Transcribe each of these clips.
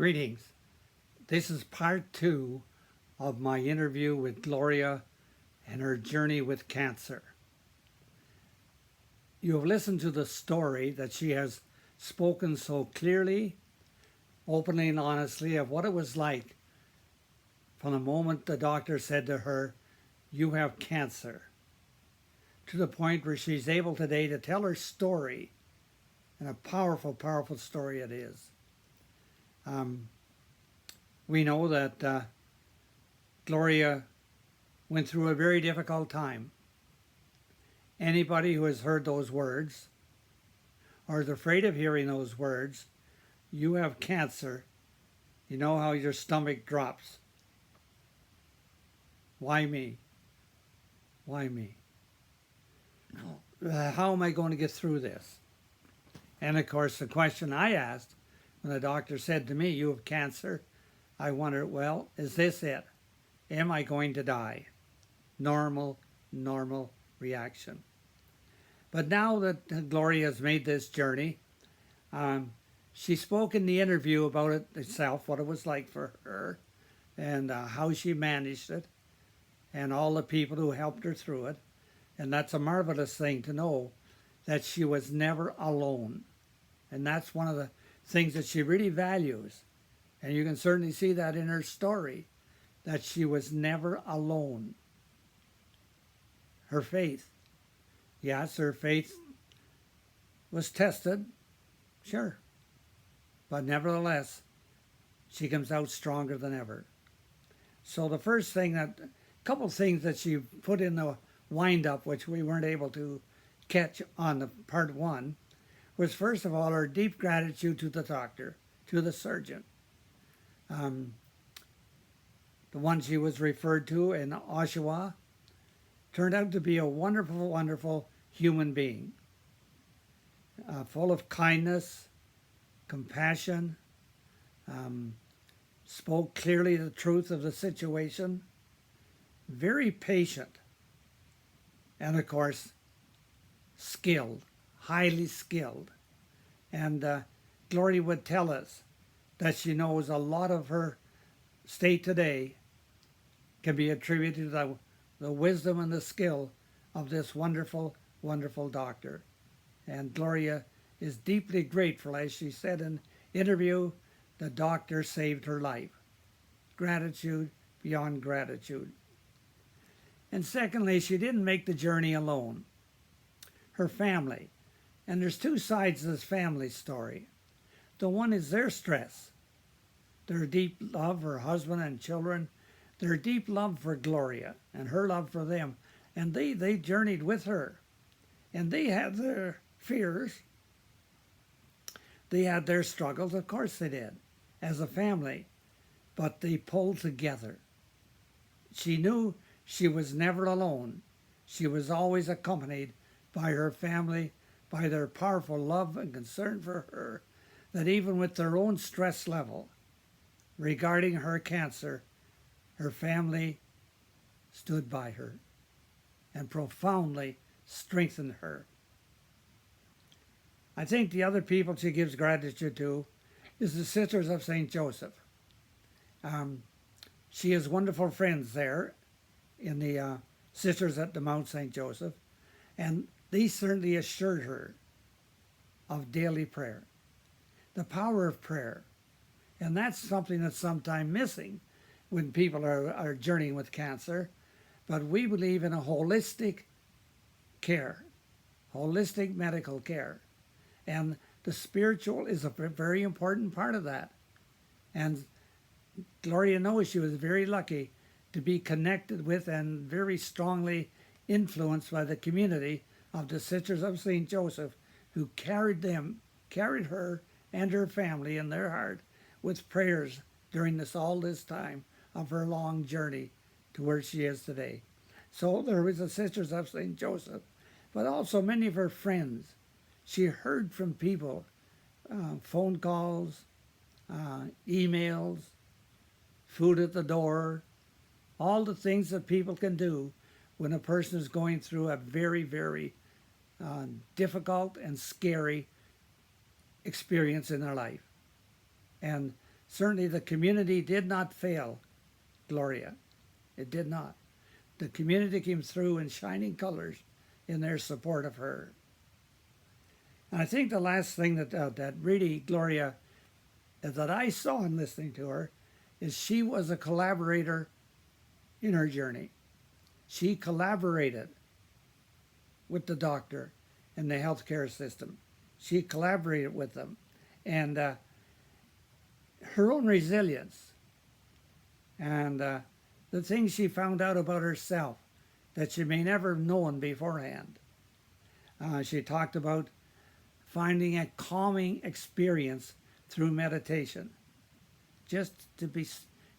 Greetings. This is part two of my interview with Gloria and her journey with cancer. You have listened to the story that she has spoken so clearly, openly, and honestly of what it was like from the moment the doctor said to her, "You have cancer," to the point where she's able today to tell her story, and a powerful, powerful story it is. We know that Gloria went through a very difficult time. Anybody who has heard those words or is afraid of hearing those words, "You have cancer," you know how your stomach drops. Why me? Why me? How am I going to get through this? And of course, the question I asked when the doctor said to me, "You have cancer," I wondered, well, is this it? Am I going to die? Normal reaction. But now that Gloria has made this journey, she spoke in the interview about it itself, what it was like for her, and how she managed it, and all the people who helped her through it. And that's a marvelous thing to know, that she was never alone. And that's one of the things that she really values. And you can certainly see that in her story, that she was never alone. Her faith. Yes, her faith was tested, sure. But nevertheless, she comes out stronger than ever. So the first thing a couple things that she put in the wind-up, which we weren't able to catch on the part one, was first of all her deep gratitude to the doctor, to the surgeon. The one she was referred to in Oshawa turned out to be a wonderful, wonderful human being, full of kindness, compassion, spoke clearly the truth of the situation, very patient, and of course, skilled, highly skilled. And Gloria would tell us that she knows a lot of her state today can be attributed to the wisdom and the skill of this wonderful, wonderful doctor. And Gloria is deeply grateful, as she said in interview, the doctor saved her life. Gratitude beyond gratitude. And secondly, she didn't make the journey alone. Her family. And there's two sides to this family story. The one is their stress, their deep love for her husband and children, their deep love for Gloria and her love for them. And they journeyed with her. And they had their fears. They had their struggles, of course they did, as a family. But they pulled together. She knew she was never alone. She was always accompanied by her family, by their powerful love and concern for her, that even with their own stress level regarding her cancer, her family stood by her and profoundly strengthened her. I think the other people she gives gratitude to is the Sisters of St. Joseph. She has wonderful friends there in the Sisters at the Mount St. Joseph, and they certainly assured her of daily prayer, the power of prayer. And that's something that's sometimes missing when people are journeying with cancer. But we believe in a holistic care, holistic medical care. And the spiritual is a very important part of that. And Gloria knows she was very lucky to be connected with and very strongly influenced by the community of the Sisters of St. Joseph, who carried her and her family in their heart with prayers during all this time of her long journey to where she is today. So there was the Sisters of St. Joseph, but also many of her friends. She heard from people, phone calls, emails, food at the door, all the things that people can do when a person is going through a very, very difficult and scary experience in their life. And Certainly the community did not fail Gloria. It did not. The community came through in shining colors in their support of her. And I think the last thing that really Gloria, that I saw in listening to her, is she was a collaborator in her journey. She collaborated with the doctor and the healthcare system. She collaborated with them. And her own resilience and the things she found out about herself that she may never have known beforehand. She talked about finding a calming experience through meditation. Just to be,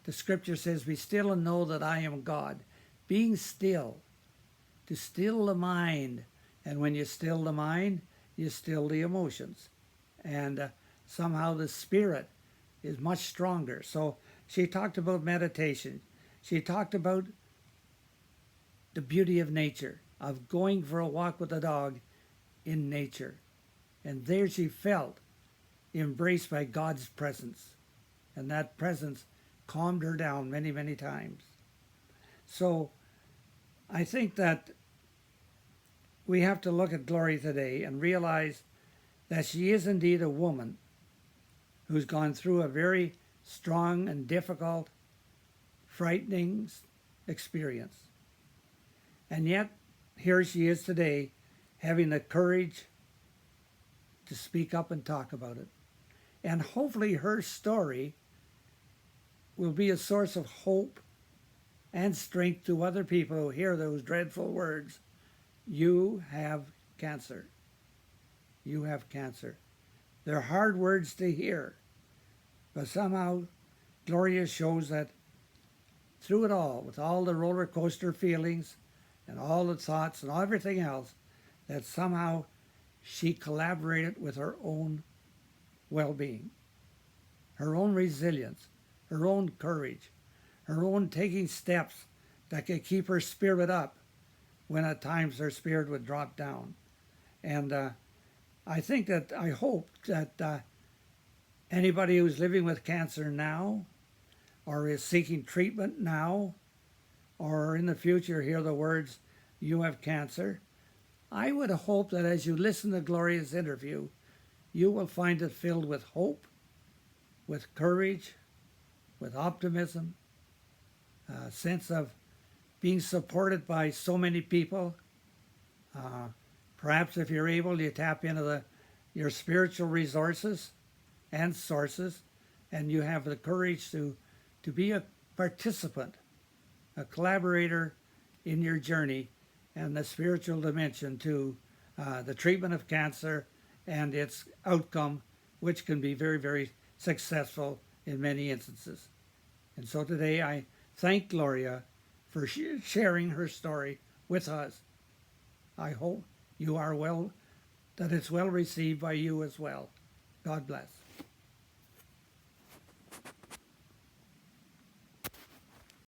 the scripture says, be still and know that I am God. Being still, to still the mind. And when you still the mind, you still the emotions. And somehow the spirit is much stronger. So she talked about meditation. She talked about the beauty of nature, of going for a walk with a dog in nature. And there she felt embraced by God's presence. And that presence calmed her down many, many times. So I think that we have to look at Gloria today and realize that she is indeed a woman who's gone through a very strong and difficult, frightening experience. And yet, here she is today, having the courage to speak up and talk about it. And hopefully her story will be a source of hope and strength to other people who hear those dreadful words. You have cancer. You have cancer. They're hard words to hear, but somehow Gloria shows that through it all, with all the roller coaster feelings and all the thoughts and everything else, that somehow she collaborated with her own well-being, her own resilience, her own courage, her own taking steps that could keep her spirit up when at times her spirit would drop down. And I hope that anybody who's living with cancer now or is seeking treatment now or in the future hear the words, you have cancer, I would hope that as you listen to Gloria's interview, you will find it filled with hope, with courage, with optimism, a sense of being supported by so many people. Perhaps if you're able, you tap into your spiritual resources and sources, and you have the courage to be a participant, a collaborator in your journey and the spiritual dimension to the treatment of cancer and its outcome, which can be very, very successful in many instances. And so today I thank Gloria for sharing her story with us. I hope you are that it's well received by you as well. God bless.